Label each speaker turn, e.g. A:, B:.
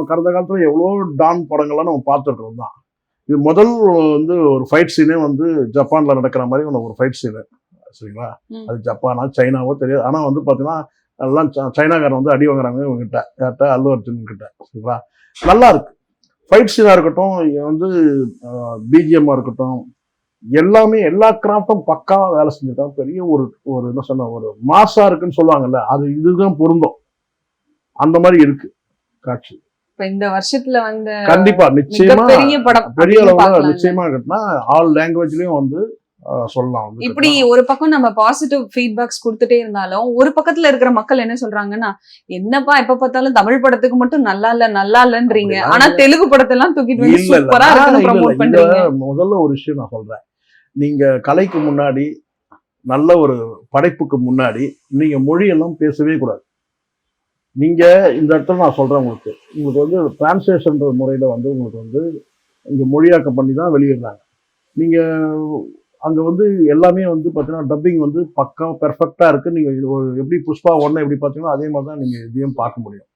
A: கடந்த காலத்துல எவ்வளோ டான் படங்கள்லாம் நம்ம பார்த்துருக்கோம் தான். இது முதல் வந்து ஒரு ஃபைட் சீனே வந்து ஜப்பான்ல நடக்கிற மாதிரி ஒரு ஃபைட் சீனு. சரிங்களா? அது ஜப்பானா சைனாவோ தெரியாது. ஆனா வந்து பார்த்தீங்கன்னா, எல்லாம் சைனாக்காரன் வந்து அடி வாங்குறாங்க இவங்ககிட்ட. யார்ட்ட? அல்லு அர்ஜுன் கிட்ட. சரிங்களா? நல்லா இருக்கு. ஃபைட் சீனா இருக்கட்டும், வந்து பிஜிஎம்மா இருக்கட்டும், எல்லாமே எல்லா கிராஃப்டும் பக்காவா வேலை செஞ்சிருக்காங்க. பெரிய ஒரு ஒரு என்ன சொன்ன ஒரு மாசா இருக்குன்னு சொல்லுவாங்கல்ல, அது இதுதான் பொருந்தும். அந்த மாதிரி இருக்கு காட்சி.
B: இப்ப இந்த வருஷத்துல வந்து
A: கண்டிப்பா நிச்சயமா
B: பெரிய படம்
A: பெரிய அளவுல நிச்சயமா இருக்குன்னா ஆல் லாங்குவேஜ்லயும் வந்து சொல்லலாம்.
B: இப்படி ஒரு பக்கம் நம்ம பாசிட்டிவ் ஃபீட்பேக்ஸ் கொடுத்துட்டே இருந்தாலும் ஒரு பக்கத்துல இருக்கிற மக்கள் என்ன சொல்றாங்கன்னா, என்னப்பா எப்ப பார்த்தாலும் தமிழ் படத்துக்கு மட்டும் நல்லா இல்லன்றீங்க, ஆனா தெலுங்கு படத்தெல்லாம் தூக்கிட்டு வந்து சூப்பரா இருக்குன்னு ப்ரோமோட் பண்றீங்க.
A: முதல்ல ஒரு விஷயம் நான் சொல்றேன், நீங்க கலைக்கு முன்னாடி நல்ல ஒரு படைப்புக்கு முன்னாடி நீங்க மொழியெல்லாம் பேசவே கூடாது. நீங்க இந்த இடத்துல நான் சொல்றேன், உங்களுக்கு வந்து டிரான்ஸ்லேஷன் முறையில வந்து உங்களுக்கு வந்து இங்க மொழியாக்கம் பண்ணி தான் வெளியிடுறாங்க. நீங்க அங்க வந்து எல்லாமே வந்து பாத்தீங்கன்னா டப்பிங் வந்து பக்கா பெர்ஃபெக்டா இருக்கு. நீங்க எப்படி புஷ்பா 1 எப்படி பாத்தீங்கன்னா அதே மாதிரி தான் நீங்க இதையும் பார்க்க முடியும்.